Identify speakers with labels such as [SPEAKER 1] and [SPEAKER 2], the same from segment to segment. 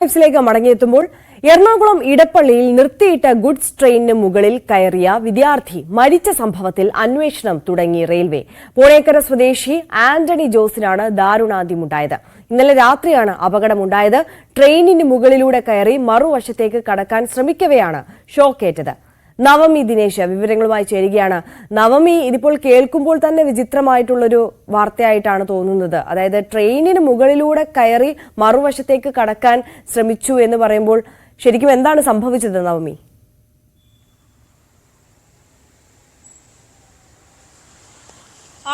[SPEAKER 1] ിലേക്ക് മടങ്ങിയെത്തുമ്പോൾ എറണാകുളം ഇടപ്പള്ളിയിൽ നിർത്തിയിട്ട ഗുഡ്സ് ട്രെയിനിന് മുകളിൽ കയറിയ വിദ്യാർത്ഥി മരിച്ച സംഭവത്തിൽ അന്വേഷണം തുടങ്ങി റെയിൽവേ. പൂണേക്കര സ്വദേശി ആന്റണി ജോസിനാണ് ദാരുണാന്ത്യമുണ്ടായത്. ഇന്നലെ രാത്രിയാണ് അപകടമുണ്ടായത്. ട്രെയിനിന് മുകളിലൂടെ കയറി മറുവശത്തേക്ക് കടക്കാൻ ശ്രമിക്കവെയാണ് ഷോക്കേറ്റത്. നവമി ദിനേശ് വിവരങ്ങളുമായി ചേരുകയാണ്. നവമി, ഇതിപ്പോൾ കേൾക്കുമ്പോൾ തന്നെ വിചിത്രമായിട്ടുള്ളൊരു വാർത്തയായിട്ടാണ് തോന്നുന്നത്. അതായത് ട്രെയിനിന് മുകളിലൂടെ കയറി മറുവശത്തേക്ക് കടക്കാൻ ശ്രമിച്ചു എന്ന് പറയുമ്പോൾ ശരിക്കും എന്താണ് സംഭവിച്ചത് നവമി?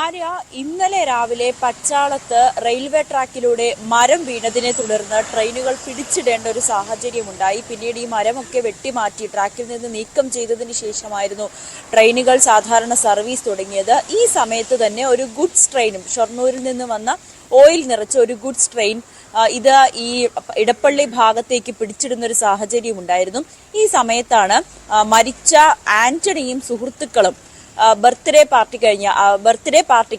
[SPEAKER 2] ആര്യ, ഇന്നലെ രാവിലെ പച്ചാളത്ത് റെയിൽവേ ട്രാക്കിലൂടെ മരം വീണതിനെ തുടർന്ന് ട്രെയിനുകൾ പിടിച്ചിടേണ്ട ഒരു സാഹചര്യമുണ്ടായി. പിന്നീട് ഈ മരമൊക്കെ വെട്ടിമാറ്റി ട്രാക്കിൽ നിന്ന് നീക്കം ചെയ്തതിന് ശേഷമായിരുന്നു ട്രെയിനുകൾ സാധാരണ സർവീസ് തുടങ്ങിയത്. ഈ സമയത്ത് തന്നെ ഒരു ഗുഡ്സ് ട്രെയിനും ഷൊർണൂരിൽ നിന്ന് വന്ന ഓയിൽ നിറച്ച ഒരു ഗുഡ്സ് ട്രെയിൻ ഇത് ഈ ഇടപ്പള്ളി ഭാഗത്തേക്ക് പിടിച്ചിടുന്ന ഒരു സാഹചര്യം ഉണ്ടായിരുന്നു. ഈ സമയത്താണ് മരിച്ച ആന്റണിയും സുഹൃത്തുക്കളും ബർത്ത്ഡേ പാർട്ടിക്ക്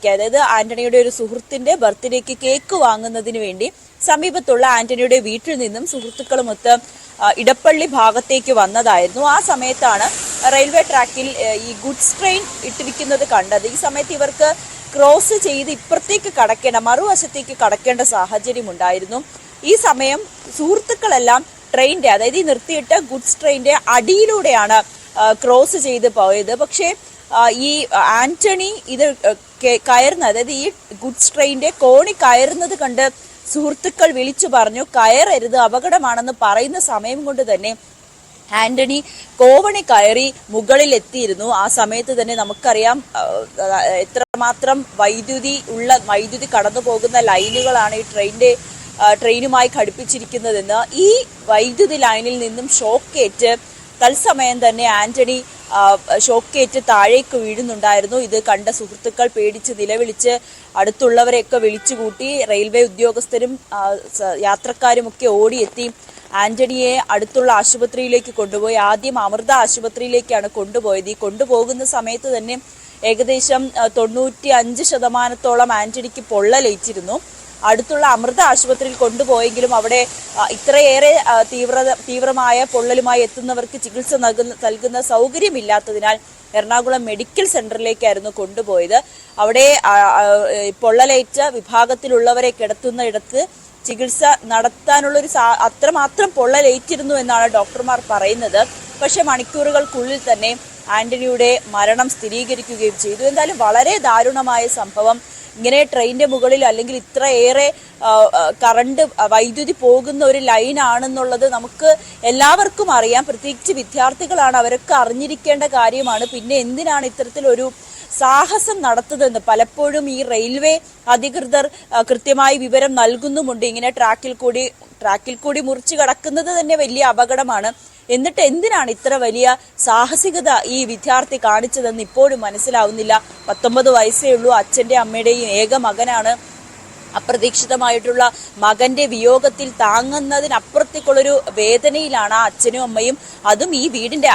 [SPEAKER 2] അതായത് ആന്റണിയുടെ ഒരു സുഹൃത്തിന്റെ ബർത്ത്ഡേക്ക് കേക്ക് വാങ്ങുന്നതിന് വേണ്ടി സമീപത്തുള്ള ആന്റണിയുടെ വീട്ടിൽ നിന്നും സുഹൃത്തുക്കളുമൊത്ത് ഇടപ്പള്ളി ഭാഗത്തേക്ക് വന്നതായിരുന്നു. ആ സമയത്താണ് റെയിൽവേ ട്രാക്കിൽ ഈ ഗുഡ്സ് ട്രെയിൻ ഇട്ടിരിക്കുന്നത് കണ്ടത്. ഈ സമയത്ത് ഇവർക്ക് ക്രോസ് ചെയ്ത് ഇപ്പുറത്തേക്ക് മറുവശത്തേക്ക് കടക്കേണ്ട സാഹചര്യം ഉണ്ടായിരുന്നു. ഈ സമയം സുഹൃത്തുക്കളെല്ലാം ട്രെയിനിന്റെ, അതായത് ഈ നിർത്തിയിട്ട ഗുഡ്സ് ട്രെയിനിന്റെ അടിയിലൂടെയാണ് ക്രോസ് ചെയ്ത് പോയത്. പക്ഷേ ഈ ആന്റണി ഇത് കയറുന്നത്, അതായത് ഈ ഗുഡ്സ് ട്രെയിനിന്റെ കോണി കയറുന്നത് കണ്ട് സുഹൃത്തുക്കൾ വിളിച്ചു പറഞ്ഞു കയറരുത്, അപകടമാണെന്ന് പറയുന്ന സമയം കൊണ്ട് തന്നെ ആന്റണി കോവണി കയറി മുകളിൽ എത്തിയിരുന്നു. ആ സമയത്ത് തന്നെ നമുക്കറിയാം എത്രമാത്രം വൈദ്യുതി കടന്നു പോകുന്ന ലൈനുകളാണ് ഈ ട്രെയിനുമായി ഘടിപ്പിച്ചിരിക്കുന്നതെന്ന്. ഈ വൈദ്യുതി ലൈനിൽ നിന്നും ഷോക്കേറ്റ് തത്സമയം തന്നെ ആന്റണി ഷോക്കേറ്റ് താഴേക്ക് വീഴുന്നുണ്ടായിരുന്നു. ഇത് കണ്ട സുഹൃത്തുക്കൾ പേടിച്ച് നിലവിളിച്ച് അടുത്തുള്ളവരെയൊക്കെ വിളിച്ചുകൂട്ടി. റെയിൽവേ ഉദ്യോഗസ്ഥരും യാത്രക്കാരുമൊക്കെ ഓടിയെത്തി ആന്റണിയെ അടുത്തുള്ള ആശുപത്രിയിലേക്ക് കൊണ്ടുപോയി. ആദ്യം അമൃത ആശുപത്രിയിലേക്കാണ് കൊണ്ടുപോയത്. ഈ കൊണ്ടുപോകുന്ന സമയത്ത് തന്നെ ഏകദേശം 95% ആന്റണിക്ക് പൊള്ളലേറ്റിരുന്നു. അടുത്തുള്ള അമൃത ആശുപത്രിയിൽ കൊണ്ടുപോയെങ്കിലും അവിടെ ഇത്രയേറെ തീവ്രമായ പൊള്ളലുമായി എത്തുന്നവർക്ക് ചികിത്സ നൽകുന്ന സൗകര്യമില്ലാത്തതിനാൽ എറണാകുളം മെഡിക്കൽ സെന്ററിലേക്കായിരുന്നു കൊണ്ടുപോയത്. അവിടെ പൊള്ളലേറ്റ വിഭാഗത്തിലുള്ളവരെ കിടത്തുന്നിടത്ത് ചികിത്സ നടത്താനുള്ളൊരു അത്രമാത്രം പൊള്ളലേറ്റിരുന്നു എന്നാണ് ഡോക്ടർമാർ പറയുന്നത്. പക്ഷെ മണിക്കൂറുകൾക്കുള്ളിൽ തന്നെ ആന്റണിയുടെ മരണം സ്ഥിരീകരിക്കുകയും ചെയ്തു. എന്തായാലും വളരെ ദാരുണമായ സംഭവം. ഇങ്ങനെ ട്രെയിനിന്റെ മുകളിൽ അല്ലെങ്കിൽ ഇത്രയേറെ വൈദ്യുതി പോകുന്ന ഒരു ലൈൻ ആണെന്നുള്ളത് നമുക്ക് എല്ലാവർക്കും അറിയാം. പ്രത്യേകിച്ച് വിദ്യാർത്ഥികളാണ്, അവരൊക്കെ അറിഞ്ഞിരിക്കേണ്ട കാര്യമാണ്. പിന്നെ എന്തിനാണ് ഇത്തരത്തിലൊരു സാഹസം നടത്തുന്നതെന്ന് പലപ്പോഴും ഈ റെയിൽവേ അധികൃതർ കൃത്യമായി വിവരം നൽകുന്നുമുണ്ട്. ഇങ്ങനെ ട്രാക്കിൽ കൂടി മുറിച്ചു കടക്കുന്നത് തന്നെ വലിയ അപകടമാണ്. എന്നിട്ട് എന്തിനാണ് ഇത്ര വലിയ സാഹസികത ഈ വിദ്യാർത്ഥി കാണിച്ചതെന്ന് ഇപ്പോഴും മനസ്സിലാവുന്നില്ല. 19 വയസ്സേ ഉള്ളൂ. അച്ഛന്റെ അമ്മയുടെയും ഏക മകനാണ്. അപ്രതീക്ഷിതമായിട്ടുള്ള മകന്റെ വിയോഗത്തിൽ താങ്ങുന്നതിനപ്പുറത്തേക്കുള്ളൊരു വേദനയിലാണ് ആ അച്ഛനും അമ്മയും. അതും ഈ വീടിന്റെ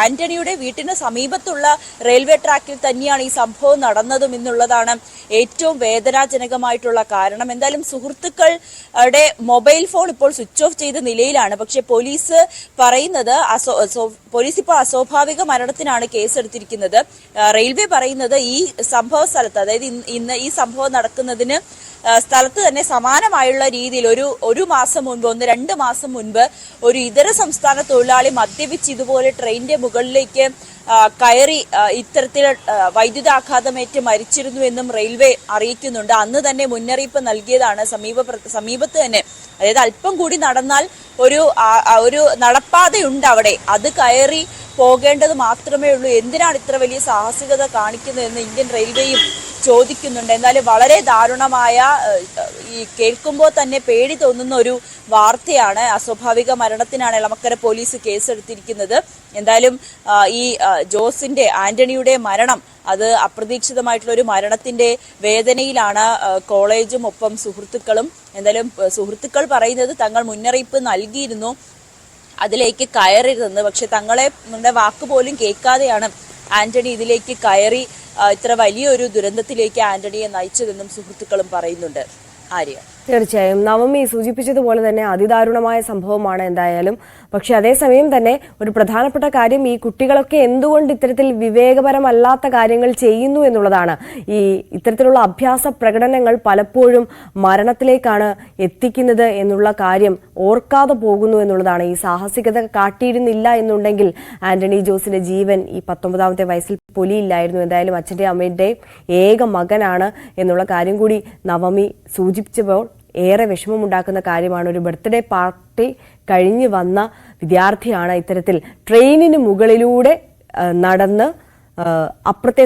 [SPEAKER 2] ആന്റണിയുടെ വീട്ടിന് സമീപത്തുള്ള റെയിൽവേ ട്രാക്കിൽ തന്നെയാണ് ഈ സംഭവം നടന്നതും എന്നുള്ളതാണ് ഏറ്റവും വേദനാജനകമായിട്ടുള്ള കാരണം. എന്തായാലും സുഹൃത്തുക്കളുടെ മൊബൈൽ ഫോൺ ഇപ്പോൾ സ്വിച്ച് ഓഫ് ചെയ്ത നിലയിലാണ്. പക്ഷെ പോലീസ് പറയുന്നത് ഇപ്പോൾ അസ്വാഭാവിക മരണത്തിനാണ് കേസെടുത്തിരിക്കുന്നത്. റെയിൽവേ പറയുന്നത് ഈ സംഭവ സ്ഥലത്ത്, അതായത് ഇന്ന് ഈ സംഭവം നടക്കുന്നതിന് സ്ഥലത്ത് തന്നെ സമാനമായുള്ള രീതിയിൽ ഒരു മാസം മുൻപ് 1-2 മാസം മുൻപ് ഒരു ഇതര സംസ്ഥാന തൊഴിലാളി മദ്യപിച്ച് ഇതുപോലെ ട്രെയിനിന്റെ മുകളിലേക്ക് കയറി ഇത്തരത്തിൽ വൈദ്യുതാഘാതമേറ്റ് മരിച്ചിരുന്നു എന്നും റെയിൽവേ അറിയിക്കുന്നുണ്ട്. അന്ന് തന്നെ മുന്നറിയിപ്പ് നൽകിയതാണ്. സമീപത്ത് തന്നെ, അതായത് അല്പം കൂടി നടന്നാൽ ഒരു നടപ്പാതയുണ്ട് അവിടെ, അത് കയറി പോകേണ്ടത് മാത്രമേ ഉള്ളൂ. എന്തിനാണ് ഇത്ര വലിയ സാഹസികത കാണിക്കുന്നതെന്ന് ഇന്ത്യൻ റെയിൽവേയും ചോദിക്കുന്നുണ്ട്. എന്നാലും വളരെ ദാരുണമായ, ഈ കേൾക്കുമ്പോൾ തന്നെ പേടി തോന്നുന്ന ഒരു വാർത്തയാണ്. അസ്വാഭാവിക മരണത്തിനാണ് എളമക്കര പോലീസ് കേസെടുത്തിരിക്കുന്നത്. എന്തായാലും ഈ ആന്റണിയുടെ മരണം അത് അപ്രതീക്ഷിതമായിട്ടുള്ള ഒരു മരണത്തിന്റെ വേദനയിലാണ് കോളേജും ഒപ്പം സുഹൃത്തുക്കളും. എന്തായാലും സുഹൃത്തുക്കൾ പറയുന്നത് തങ്ങൾ മുന്നറിയിപ്പ് നൽകിയിരുന്നു അതിലേക്ക് കയറരുതെന്ന്. പക്ഷെ തങ്ങളുടെ വാക്കുപോലും കേൾക്കാതെയാണ് ആന്റണി ഇതിലേക്ക് കയറി ഇത്ര വലിയൊരു ദുരന്തത്തിലേക്ക് ആന്റണിയെ നയിച്ചതെന്നും സുഹൃത്തുക്കളും പറയുന്നുണ്ട്. ആര്യ.
[SPEAKER 1] തീർച്ചയായും നവമി സൂചിപ്പിച്ചതുപോലെ തന്നെ അതിദാരുണമായ സംഭവമാണ് എന്തായാലും. പക്ഷെ അതേസമയം തന്നെ ഒരു പ്രധാനപ്പെട്ട കാര്യം, ഈ കുട്ടികളൊക്കെ എന്തുകൊണ്ട് ഇത്തരത്തിൽ വിവേകപരമല്ലാത്ത കാര്യങ്ങൾ ചെയ്യുന്നു എന്നുള്ളതാണ്. ഇത്തരത്തിലുള്ള അഭ്യാസ പ്രകടനങ്ങൾ പലപ്പോഴും മരണത്തിലേക്കാണ് എത്തിക്കുന്നത് എന്നുള്ള കാര്യം ഓർക്കാതെ പോകുന്നു എന്നുള്ളതാണ്. ഈ സാഹസികത കാട്ടിയിരുന്നില്ല എന്നുണ്ടെങ്കിൽ ആന്റണി ജോസിന്റെ ജീവൻ ഈ 19ാമത്തെ വയസ്സിൽ പൊലിയില്ലായിരുന്നു. എന്തായാലും അച്ഛൻ്റെ അമ്മയുടെയും ഏക മകനാണ് എന്നുള്ള കാര്യം കൂടി നവമി സൂചിപ്പിച്ചപ്പോൾ ഏറെ വിഷമമുണ്ടാക്കുന്ന കാര്യമാണ്. ഒരു ബർത്ത്ഡേ പാർട്ടി കഴിഞ്ഞ് വന്ന വിദ്യാർത്ഥിയാണ് ഇത്തരത്തിൽ ട്രെയിനിന് മുകളിലൂടെ നടന്ന് അപ്പുറത്തെ